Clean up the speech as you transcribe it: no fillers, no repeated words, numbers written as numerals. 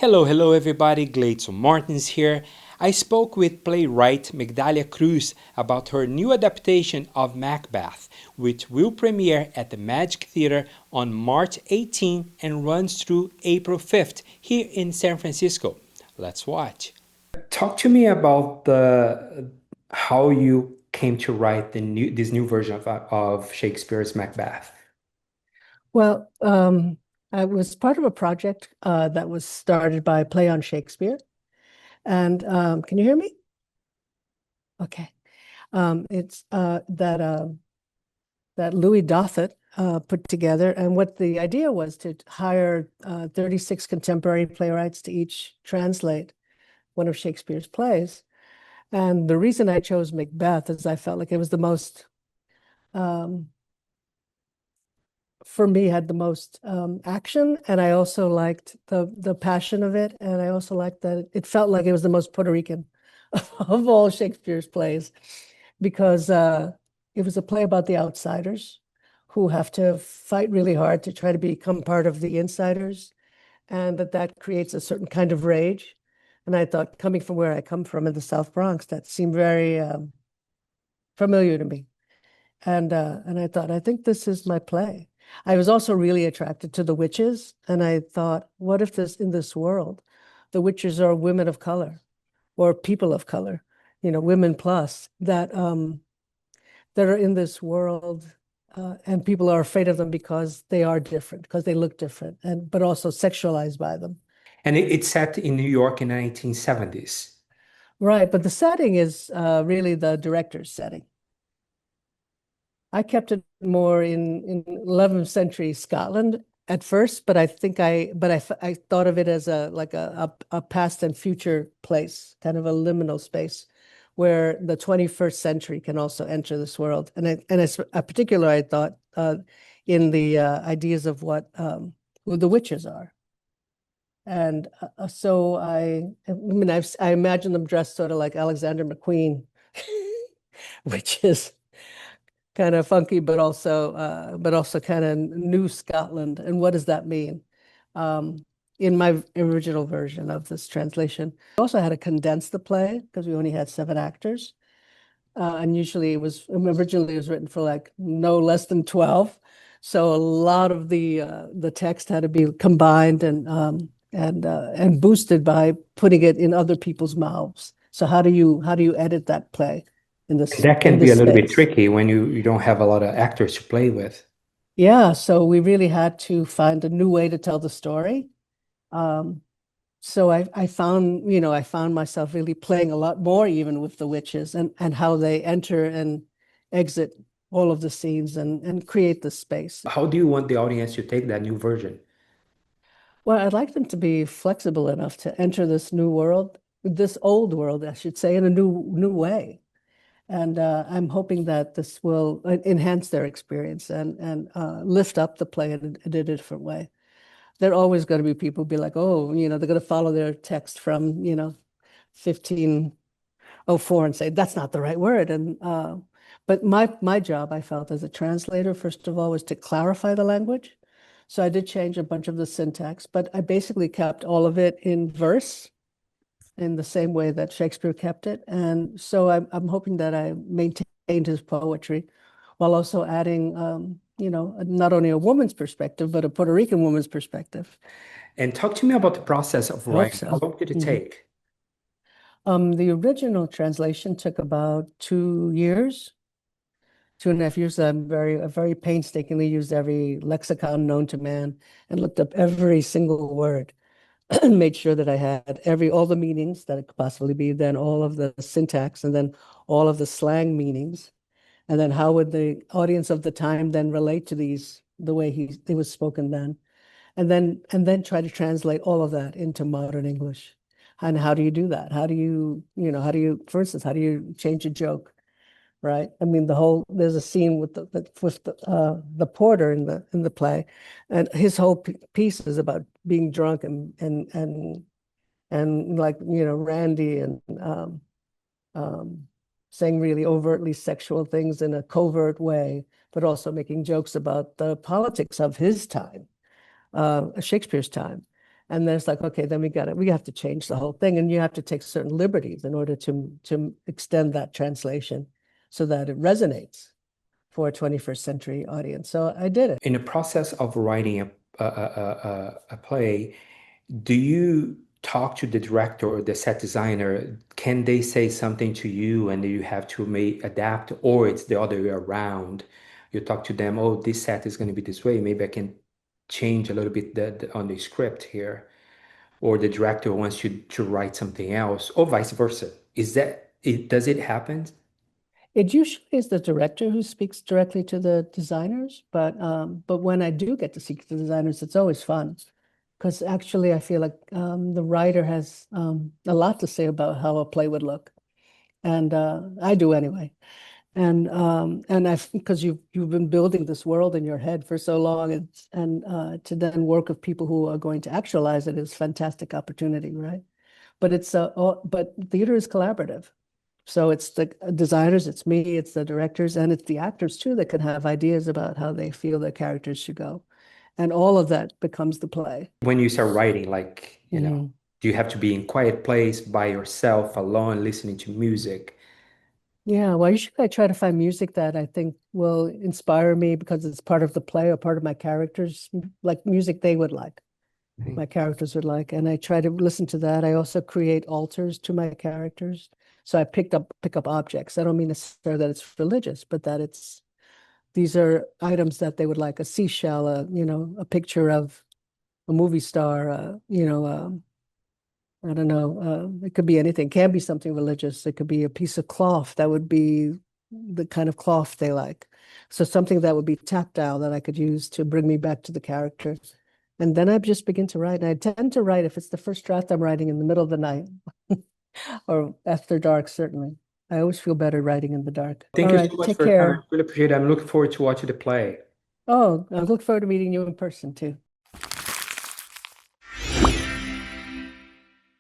Hello everybody, Gleidson Martins here. I spoke with playwright Migdalia Cruz about her new adaptation of Macbeth, which will premiere at the Magic Theater on March 18 and runs through April 5th here in San Francisco. Let's watch. Talk to me about the how you came to write this new version of Shakespeare's Macbeth. Well, I was part of a project that was started by Play on Shakespeare. And can you hear me? Okay. It's that Louis Dothett put together. And what the idea was to hire 36 contemporary playwrights to each translate one of Shakespeare's plays. And the reason I chose Macbeth is I felt like it was the most for me, had the most action, and I also liked the passion of it, and I also liked that it felt like it was the most Puerto Rican of all Shakespeare's plays, because it was a play about the outsiders who have to fight really hard to try to become part of the insiders, and that creates a certain kind of rage. And I thought, coming from where I come from in the South Bronx, that seemed very familiar to me. And I thought, I think this is my play. I was also really attracted to the witches, and I thought, what if in this world, the witches are women of color or people of color, women plus that are in this world, and people are afraid of them because they are different, because they look different, but also sexualized by them. And it's set in New York in the 1970s. Right, but the setting is really the director's setting. I kept it more in 11th century Scotland at first, but I thought of it as a past and future place, kind of a liminal space where the 21st century can also enter this world. And I thought in the ideas of who the witches are. And so I imagine them dressed sort of like Alexander McQueen, which is kind of funky, but also kind of New Scotland. And what does that mean? In my original version of this translation, I also had to condense the play because we only had 7 actors, and usually originally it was written for like no less than 12. So a lot of the text had to be combined and boosted by putting it in other people's mouths. So how do you edit that play? That can be a little bit tricky when you don't have a lot of actors to play with. Yeah, so we really had to find a new way to tell the story. So I found myself really playing a lot more even with the witches and how they enter and exit all of the scenes and create the space. How do you want the audience to take that new version? Well, I'd like them to be flexible enough to enter this new world, this old world, I should say, in a new way. And I'm hoping that this will enhance their experience and lift up the play in a different way. There are always going to be people who be like, oh, they're going to follow their text from, 1504 and say, that's not the right word. But my job, I felt as a translator, first of all, was to clarify the language. So I did change a bunch of the syntax, but I basically kept all of it in verse, in the same way that Shakespeare kept it. And so I'm hoping that I maintained his poetry while also adding, not only a woman's perspective, but a Puerto Rican woman's perspective. And talk to me about the process of writing. So. How long did it take? The original translation took about 2 years, 2.5 years. I very painstakingly used every lexicon known to man and looked up every single word. Made sure that I had all the meanings that it could possibly be, then all of the syntax, and then all of the slang meanings, and then how would the audience of the time then relate to the way it was spoken then, and then try to translate all of that into modern English. And how do you do that? For instance, how do you change a joke? Right. I mean, there's a scene with the porter in the play, and his whole piece is about being drunk and like, randy and saying really overtly sexual things in a covert way, but also making jokes about the politics of his time, Shakespeare's time. And then it's like, okay, then we have to change the whole thing. And you have to take certain liberties in order to extend that translation so that it resonates for a 21st century audience. So I did it. In the process of writing a play, do you talk to the director or the set designer? Can they say something to you and you have to may adapt, or it's the other way around? You talk to them, oh, this set is going to be this way. Maybe I can change a little bit on the script here. Or the director wants you to write something else, or vice versa. Is that it? Does it happen? It usually is the director who speaks directly to the designers, but when I do get to speak to the designers, it's always fun because actually I feel like the writer has a lot to say about how a play would look, and I do anyway. And I because you've been building this world in your head for so long, and to then work with people who are going to actualize it is fantastic opportunity, right? But but theater is collaborative. So it's the designers, it's me, it's the directors, and it's the actors too that can have ideas about how they feel their characters should go. And all of that becomes the play. When you start writing, like, Mhm. do you have to be in quiet place by yourself, alone, listening to music? Yeah, well, usually I try to find music that I think will inspire me because it's part of the play or part of my characters, like music they would like, my characters would like. And I try to listen to that. I also create altars to my characters. So I pick up objects. I don't mean necessarily that it's religious, but that these are items that they would like, a seashell, a picture of a movie star, I don't know, it could be anything. It can be something religious. It could be a piece of cloth that would be the kind of cloth they like. So something that would be tactile that I could use to bring me back to the character. And then I just begin to write. And I tend to write, if it's the first draft I'm writing in the middle of the night or after dark, certainly. I always feel better writing in the dark. Thank All you so right, much take for your time. I care. really appreciate it. I'm looking forward to watching the play. Oh, I look forward to meeting you in person too.